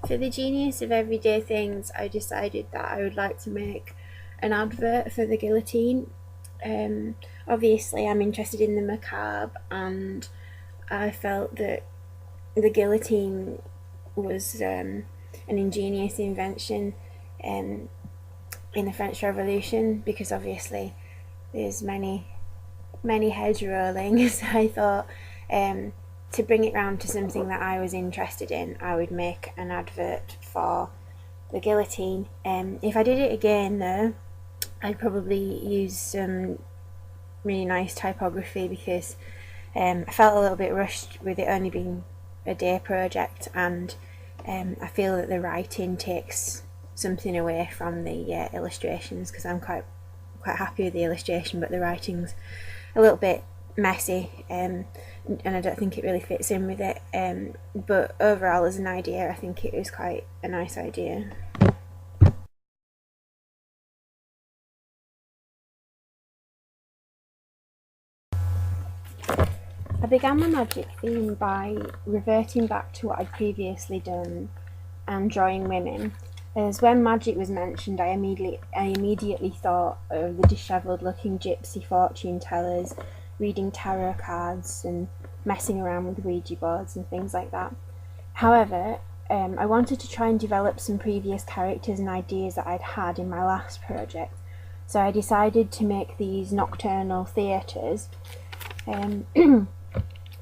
For the Genius of Everyday Things, I decided that I would like to make an advert for the guillotine. Obviously, I'm interested in the macabre, and I felt that the guillotine was an ingenious invention um, in the French Revolution, because obviously there's many heads rolling. So I thought, to bring it round to something that I was interested in, I would make an advert for the guillotine. If I did it again, though, I'd probably use some really nice typography, because I felt a little bit rushed with it only being a day project, and I feel that the writing takes something away from the illustrations, because I'm quite happy with the illustration, but the writing's a little bit messy, and I don't think it really fits in with it. But overall, as an idea, I think it was quite a nice idea. I began my magic theme by reverting back to what I'd previously done and drawing women, as when magic was mentioned, I immediately thought of the dishevelled looking gypsy fortune tellers reading tarot cards and messing around with Ouija boards and things like that. However, I wanted to try and develop some previous characters and ideas that I'd had in my last project, so I decided to make these nocturnal theatres. Um,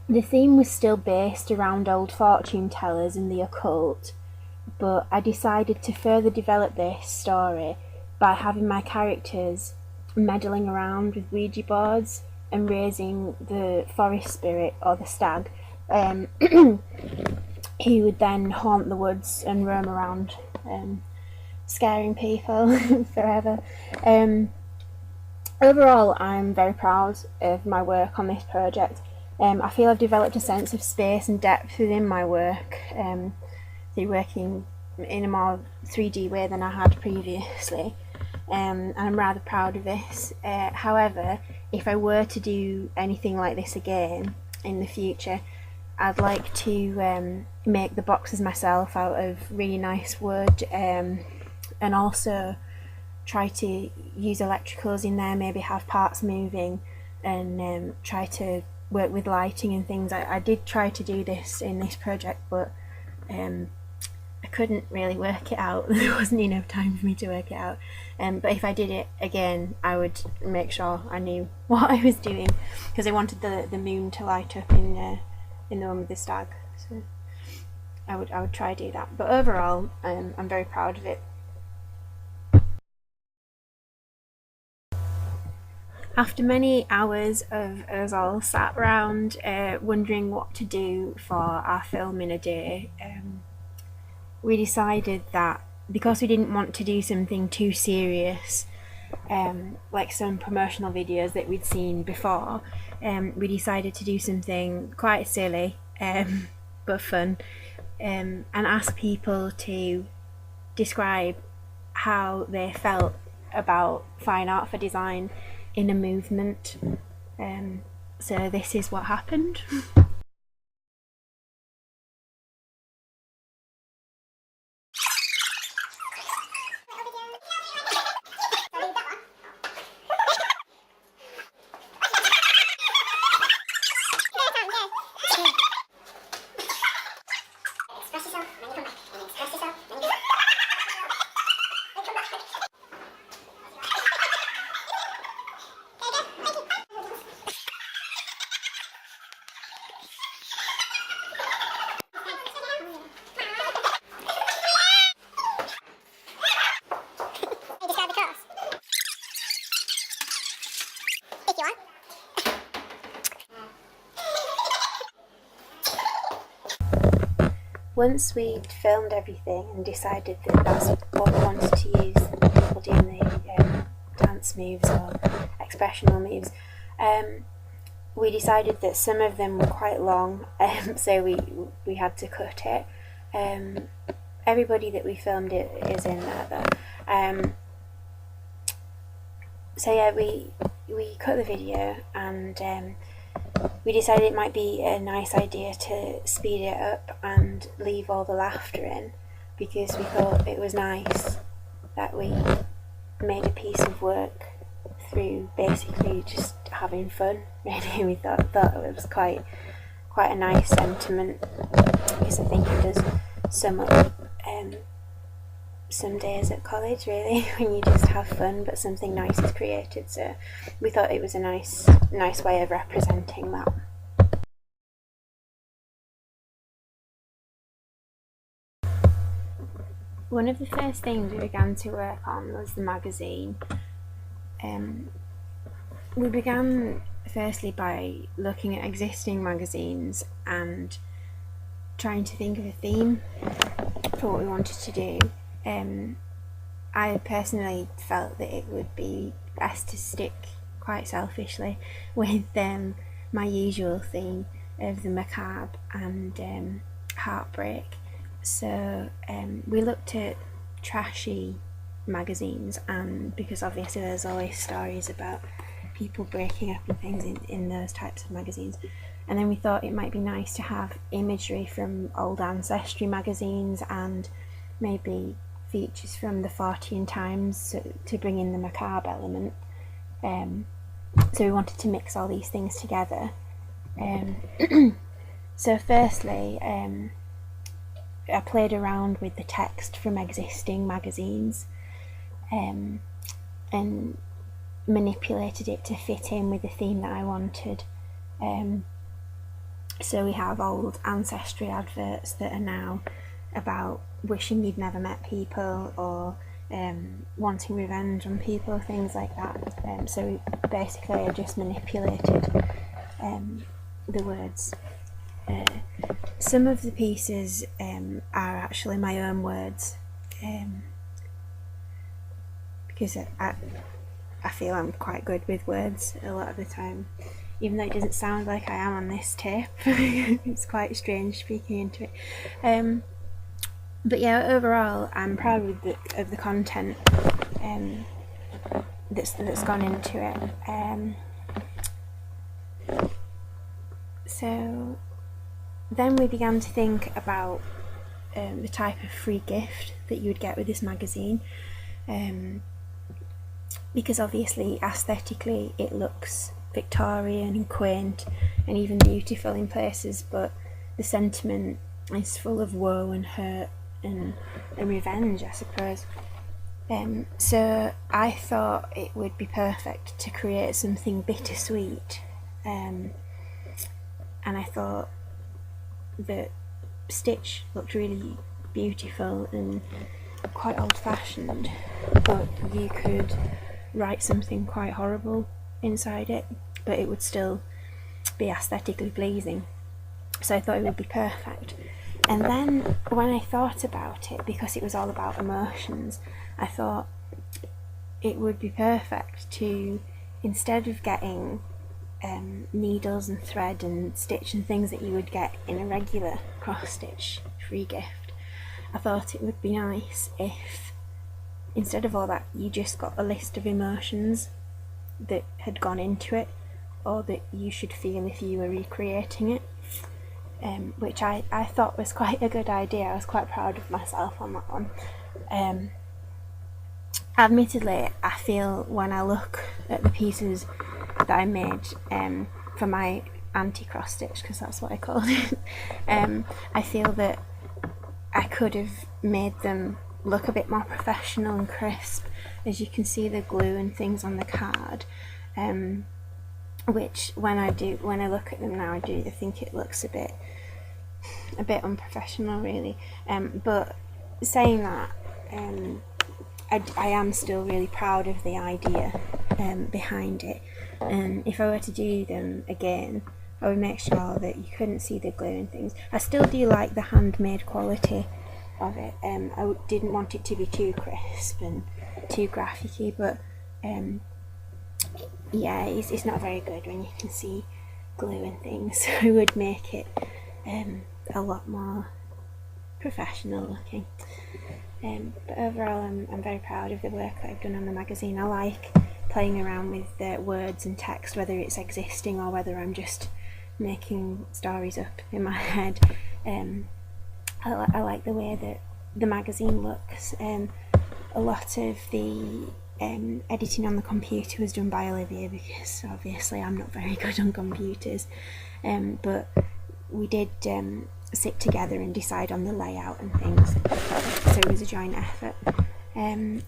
the theme was still based around old fortune tellers and the occult, but I decided to further develop this story by having my characters meddling around with Ouija boards and raising the forest spirit, or the stag. He would then haunt the woods and roam around, scaring people forever. Overall, I'm very proud of my work on this project. I feel I've developed a sense of space and depth within my work, through working in a more 3D way than I had previously, and I'm rather proud of this. However, if I were to do anything like this again in the future, I'd like to make the boxes myself out of really nice wood, and also try to use electricals in there, maybe have parts moving, and try to work with lighting and things. I did try to do this in this project, but I couldn't really work it out. There wasn't enough time for me to work it out. But if I did it again, I would make sure I knew what I was doing, because I wanted the moon to light up in the one with the stag. So I would try to do that. But overall, I'm very proud of it. After many hours of us all sat round wondering what to do for our film in a day, we decided that because we didn't want to do something too serious, like some promotional videos that we'd seen before, we decided to do something quite silly, but fun, and ask people to describe how they felt about fine art for design in a movement. So this is what happened. Once we'd filmed everything and decided that that's what we wanted to use, people doing the dance moves or expressional moves, we decided that some of them were quite long, so we had to cut it. Everybody that we filmed it is in there though. So yeah, we cut the video, and we decided it might be a nice idea to speed it up and leave all the laughter in. because we thought it was nice that we made a piece of work through basically just having fun. Really, we thought it was quite a nice sentiment, because I think it does sum up some days at college, really, when you just have fun but something nice is created. So we thought it was a nice way of representing that. One of the first things we began to work on was the magazine. We began firstly by looking at existing magazines and trying to think of a theme for what we wanted to do. I personally felt that it would be best to stick, quite selfishly, with my usual theme of the macabre and heartbreak. So we looked at trashy magazines, and because obviously there's always stories about people breaking up and things in those types of magazines, and then we thought it might be nice to have imagery from old ancestry magazines and maybe features from the Fortean Times to bring in the macabre element. So we wanted to mix all these things together. So firstly, I played around with the text from existing magazines and manipulated it to fit in with the theme that I wanted. So we have old ancestry adverts that are now about wishing you'd never met people, or wanting revenge on people, things like that. So basically I just manipulated the words. Some of the pieces are actually my own words, because I feel I'm quite good with words a lot of the time, even though it doesn't sound like I am on this tape. It's quite strange speaking into it. But yeah, overall I'm proud of the content that's gone into it. So then we began to think about the type of free gift that you would get with this magazine, because obviously aesthetically it looks Victorian and quaint and even beautiful in places, but the sentiment is full of woe and hurt and revenge, I suppose. So I thought it would be perfect to create something bittersweet, and I thought that Stitch looked really beautiful and quite old-fashioned, but you could write something quite horrible inside it, but it would still be aesthetically pleasing. So I thought it would be perfect. And then when I thought about it, because it was all about emotions, I thought it would be perfect to, instead of getting needles and thread and stitch and things that you would get in a regular cross-stitch free gift, I thought it would be nice if, instead of all that, you just got a list of emotions that had gone into it, or that you should feel if you were recreating it, which I thought was quite a good idea. I was quite proud of myself on that one. Admittedly, I feel when I look at the pieces that I made for my anti-cross stitch, because that's what I called it, I feel that I could have made them look a bit more professional and crisp. As you can see, the glue and things on the card, which when I look at them now, I think it looks a bit unprofessional, really. But saying that, I am still really proud of the idea behind it, and if I were to do them again, I would make sure that you couldn't see the glue and things. I still do like the handmade quality of it. I didn't want it to be too crisp and too graphic-y, but yeah, it's not very good when you can see glue and things, so I would make it a lot more professional looking. But overall, I'm very proud of the work that I've done on the magazine. I like playing around with the words and text, whether it's existing or whether I'm just making stories up in my head. I like the way that the magazine looks. A lot of the editing on the computer was done by Olivia, because obviously I'm not very good on computers, but we did sit together and decide on the layout and things, so it was a joint effort.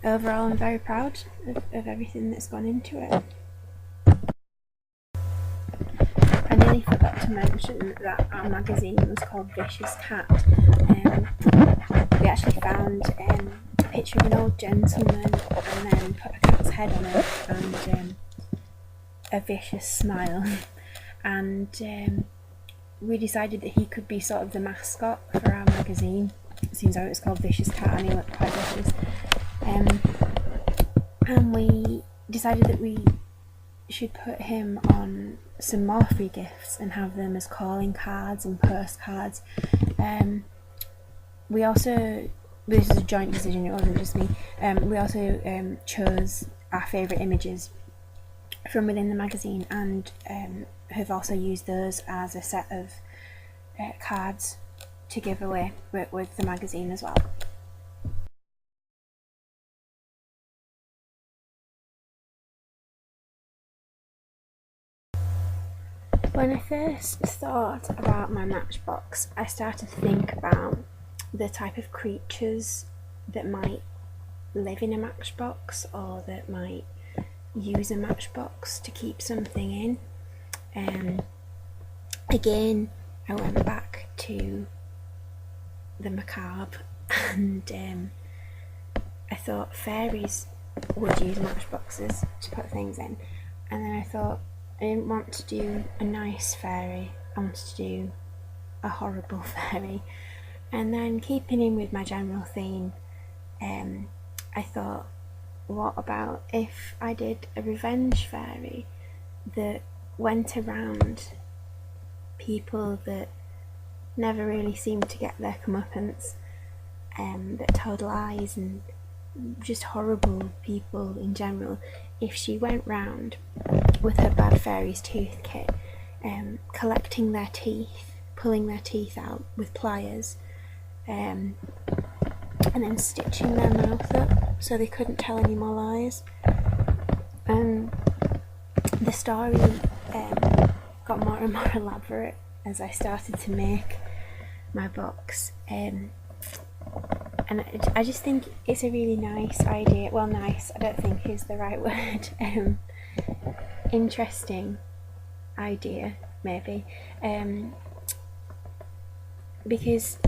Overall, I'm very proud of everything that's gone into it. I nearly forgot to mention that our magazine was called Vicious Cat. We actually found a picture of an old gentleman and then put a cat's head on it and a vicious smile, and we decided that he could be sort of the mascot for our magazine, seems though it was called Vicious Cat and he looked quite vicious. And we decided that we should put him on some more free gifts and have them as calling cards and postcards. We also, this is a joint decision, it wasn't just me, we also chose our favourite images from within the magazine and have also used those as a set of cards to give away with the magazine as well. When I first thought about my matchbox, I started to think about the type of creatures that might live in a matchbox or that might use a matchbox to keep something in. Again, I went back to the macabre and I thought fairies would use matchboxes to put things in, and then I thought I didn't want to do a nice fairy, I wanted to do a horrible fairy. And then, keeping in with my general theme, I thought, what about if I did a revenge fairy that went around people that never really seemed to get their comeuppance, that told lies and just horrible people in general. If she went round with her bad fairy's tooth kit, collecting their teeth, pulling their teeth out with pliers, and then stitching their mouth up so they couldn't tell any more lies. And the story got more and more elaborate as I started to make my box, and I just think it's a really nice idea. Well, nice, I don't think is the right word. Interesting idea, maybe, because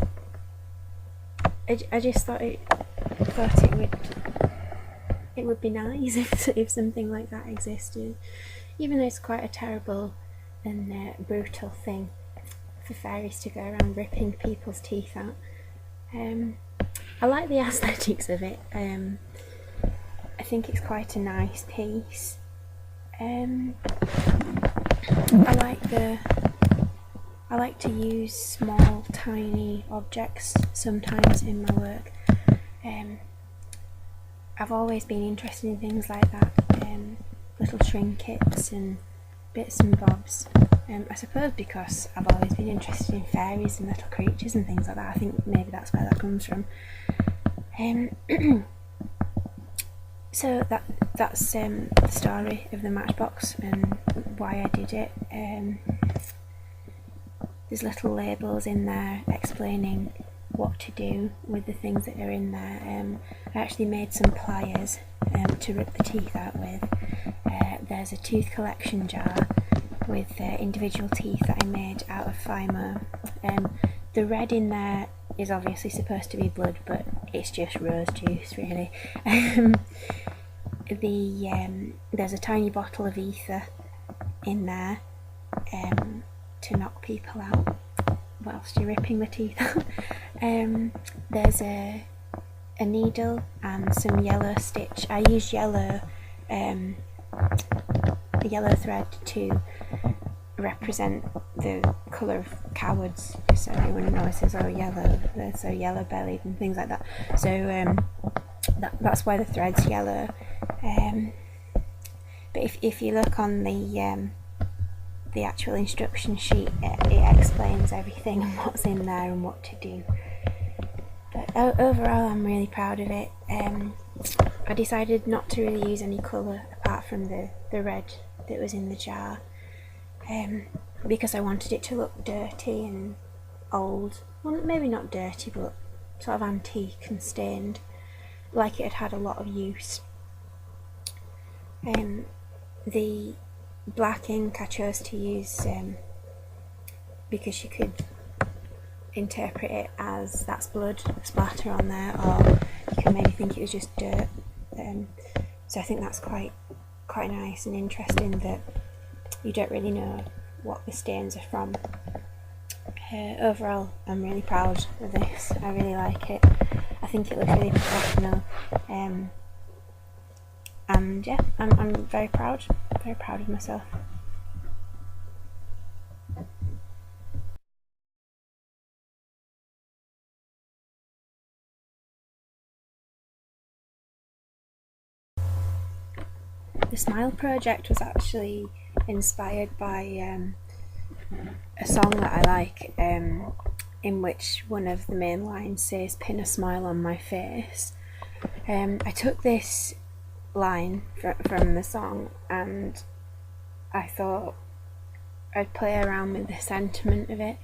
I just thought it would be nice if something like that existed, even though it's quite a terrible and brutal thing for fairies to go around ripping people's teeth out. I like the aesthetics of it. I think it's quite a nice piece. I like to use small, tiny objects sometimes in my work. I've always been interested in things like that, little trinkets and bits and bobs. I suppose because I've always been interested in fairies and little creatures and things like that. I think maybe that's where that comes from. So that's the story of the matchbox and why I did it. There's little labels in there explaining what to do with the things that are in there. I actually made some pliers to rip the teeth out with. There's a tooth collection jar with individual teeth that I made out of Fimo. The red in there is obviously supposed to be blood, but it's just rose juice, really. There's a tiny bottle of ether in there to knock people out whilst you're ripping the teeth out. There's a needle and some yellow stitch. I used yellow thread to represent the colour of cowards, so everyone notices, oh, yellow, they're so yellow bellied and things like that. So that's why the thread's yellow. But if you look on the actual instruction sheet, it explains everything and what's in there and what to do. But overall I'm really proud of it. I decided not to really use any colour apart from the red that was in the jar, because I wanted it to look dirty and old. Well, maybe not dirty, but sort of antique and stained, like it had had a lot of use. The black ink I chose to use because you could interpret it as that's blood splatter on there, or you can maybe think it was just dirt. So I think that's quite nice and interesting that you don't really know what the stains are from. Overall, I'm really proud of this. I really like it. I think it looks really professional, and yeah, I'm very proud of myself. The Smile project was actually inspired by a song that I like, in which one of the main lines says, "Pin a smile on my face." I took this line from the song and I thought I'd play around with the sentiment of it,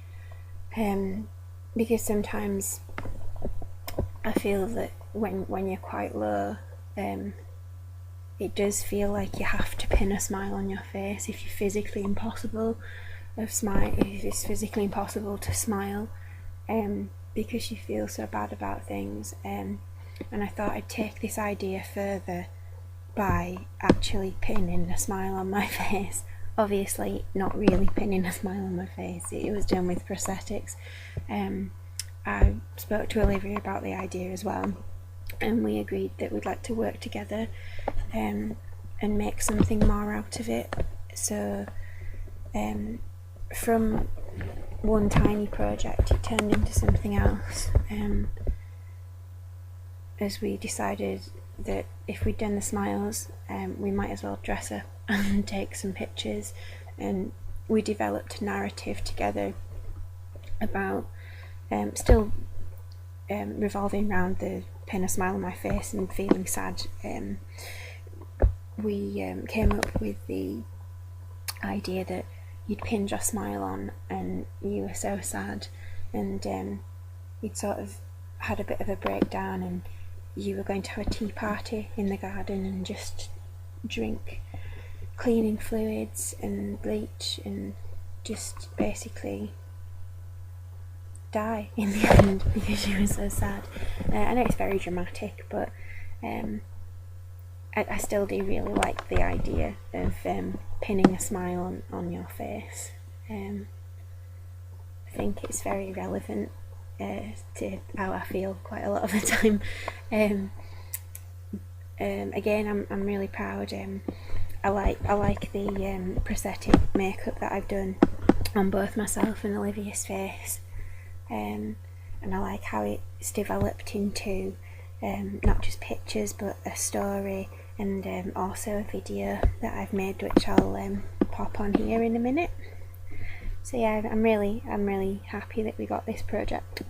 because sometimes I feel that when you're quite low, it does feel like you have to pin a smile on your face if it's physically impossible to smile, because you feel so bad about things. And I thought I'd take this idea further by actually pinning a smile on my face. Obviously not really pinning a smile on my face, it was done with prosthetics. I spoke to Olivia about the idea as well, and we agreed that we'd like to work together and make something more out of it. So from one tiny project it turned into something else, as we decided that if we'd done the smiles, we might as well dress up and take some pictures. And we developed a narrative together about still revolving around the pin a smile on my face and feeling sad. We came up with the idea that you'd pinned your smile on and you were so sad, and you'd sort of had a bit of a breakdown and you were going to have a tea party in the garden and just drink cleaning fluids and bleach and just basically die in the end because you were so sad. I know it's very dramatic, but I still do really like the idea of pinning a smile on your face. I think it's very relevant to how I feel quite a lot of the time. Again, I'm really proud. I like the prosthetic makeup that I've done on both myself and Olivia's face, and I like how it's developed into not just pictures but a story, and also a video that I've made, which I'll pop on here in a minute. So yeah, I'm really happy that we got this project.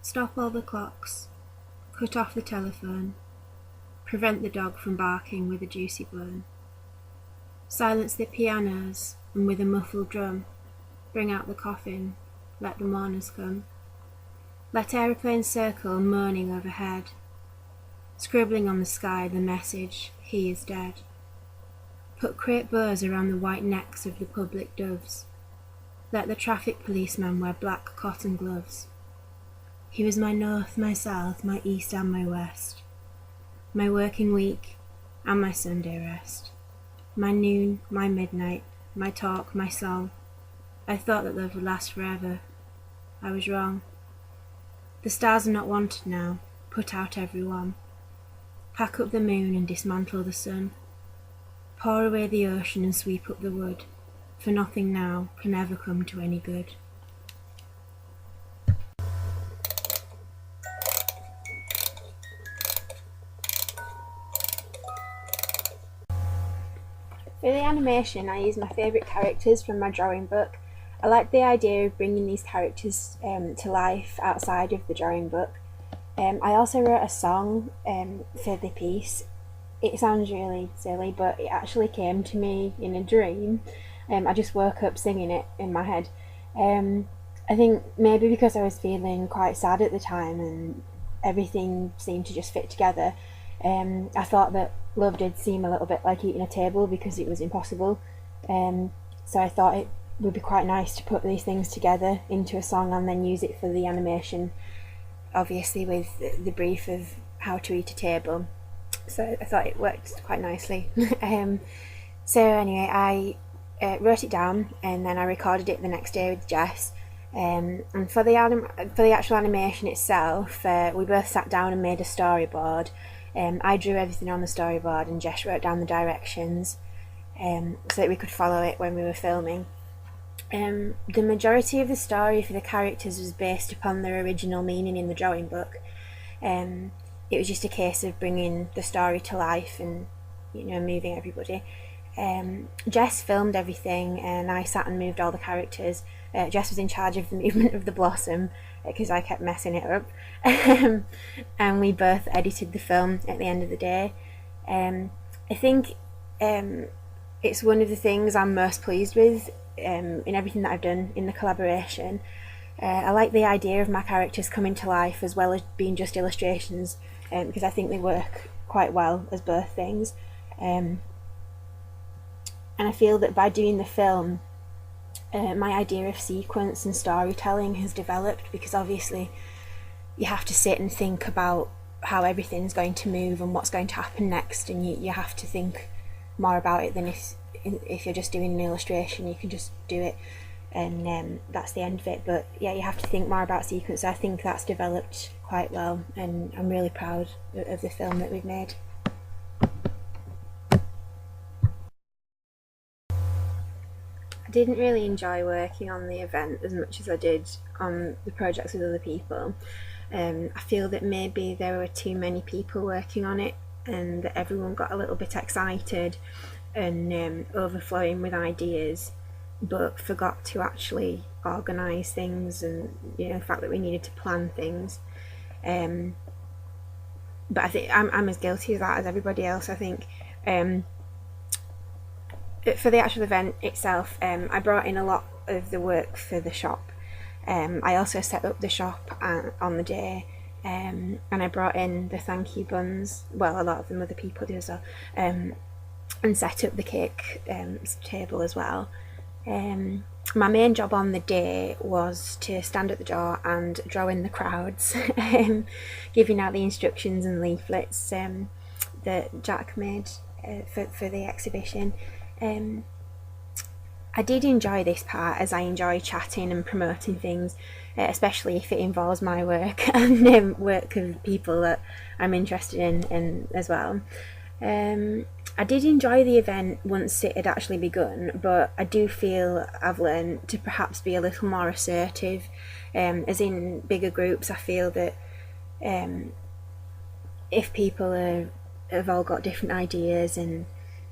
Stop all the clocks, cut off the telephone, prevent the dog from barking with a juicy bone. Silence the pianos, and with a muffled drum, bring out the coffin, let the mourners come. Let aeroplanes circle moaning overhead, scribbling on the sky the message, he is dead. Put crepe bows around the white necks of the public doves. Let the traffic policeman wear black cotton gloves. He was my north, my south, my east and my west, my working week and my Sunday rest, my noon, my midnight, my talk, my song. I thought that love would last forever. I was wrong. The stars are not wanted now, put out every one. Pack up the moon and dismantle the sun. Pour away the ocean and sweep up the wood, for nothing now can ever come to any good. For the animation, I used my favourite characters from my drawing book. I liked the idea of bringing these characters to life outside of the drawing book. I also wrote a song for the piece. It sounds really silly, but it actually came to me in a dream. I just woke up singing it in my head. I think maybe because I was feeling quite sad at the time and everything seemed to just fit together, I thought that love did seem a little bit like eating a table because it was impossible. So I thought it would be quite nice to put these things together into a song and then use it for the animation, obviously with the brief of how to eat a table. So I thought it worked quite nicely. So anyway, I wrote it down and then I recorded it the next day with Jess. And for the actual animation itself, we both sat down and made a storyboard. I drew everything on the storyboard and Jess wrote down the directions so that we could follow it when we were filming. The majority of the story for the characters was based upon their original meaning in the drawing book. It was just a case of bringing the story to life and, you know, moving everybody. Jess filmed everything and I sat and moved all the characters. Jess was in charge of the movement of the blossom because I kept messing it up. And we both edited the film at the end of the day. I think it's one of the things I'm most pleased with in everything that I've done in the collaboration. I like the idea of my characters coming to life as well as being just illustrations, because I think they work quite well as both things. And I feel that by doing the film, my idea of sequence and storytelling has developed, because obviously you have to sit and think about how everything's going to move and what's going to happen next, and you have to think more about it than if you're just doing an illustration. You can just do it and that's the end of it. But yeah, you have to think more about sequence. I think that's developed quite well and I'm really proud of the film that we've made. I didn't really enjoy working on the event as much as I did on the projects with other people. I feel that maybe there were too many people working on it and that everyone got a little bit excited and overflowing with ideas, but forgot to actually organise things, and you know, the fact that we needed to plan things. But I think I'm as guilty of that as everybody else. I think for the actual event itself, I brought in a lot of the work for the shop. I also set up the shop on the day, and I brought in the thank you buns. Well, a lot of them other people do as well, and set up the cake table as well. My main job on the day was to stand at the door and draw in the crowds, giving out the instructions and leaflets that Jack made for the exhibition. I did enjoy this part, as I enjoy chatting and promoting things, especially if it involves my work and work of people that I'm interested in as well. I did enjoy the event once it had actually begun, but I do feel I've learned to perhaps be a little more assertive. As in bigger groups, I feel that if people have all got different ideas and,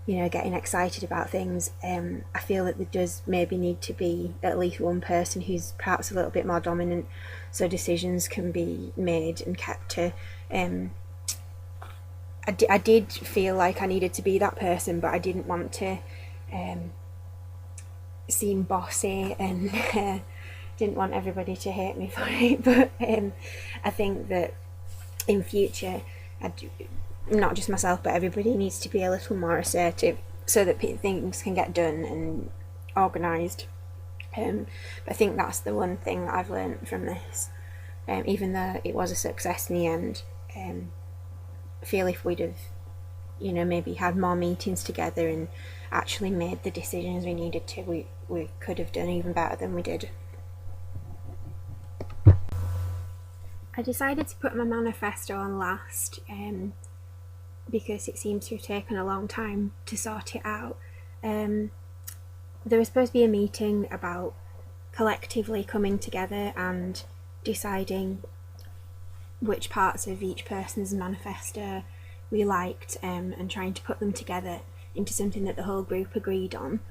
you know, getting excited about things, I feel that there does maybe need to be at least one person who's perhaps a little bit more dominant, so decisions can be made and kept to. I did feel like I needed to be that person, but I didn't want to seem bossy and didn't want everybody to hate me for it. But I think that in future, not just myself but everybody needs to be a little more assertive so that things can get done and organised. But I think that's the one thing that I've learned from this, even though it was a success in the end. I feel if we'd have, you know, maybe had more meetings together and actually made the decisions we needed to, we could have done even better than we did. I decided to put my manifesto on last because it seems to have taken a long time to sort it out. There was supposed to be a meeting about collectively coming together and deciding which parts of each person's manifesto we liked, and trying to put them together into something that the whole group agreed on.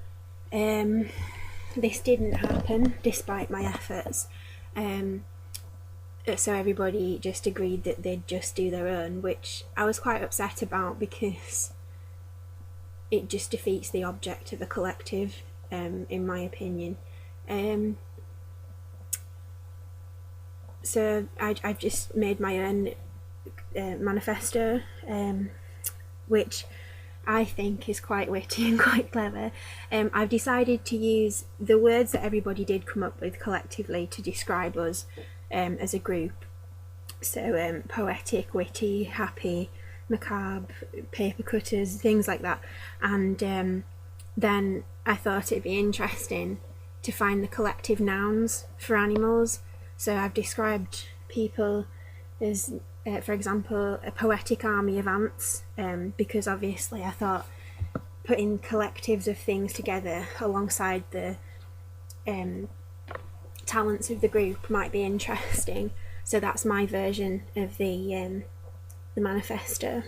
This didn't happen despite my efforts. So everybody just agreed that they'd just do their own, which I was quite upset about because it just defeats the object of a collective, in my opinion. So I've just made my own manifesto, which I think is quite witty and quite clever. I've decided to use the words that everybody did come up with collectively to describe us as a group. So poetic, witty, happy, macabre, paper cutters, things like that. And then I thought it'd be interesting to find the collective nouns for animals. So I've described people as, for example, a poetic army of ants, because obviously I thought putting collectives of things together alongside the talents of the group might be interesting. So that's my version of the manifesto.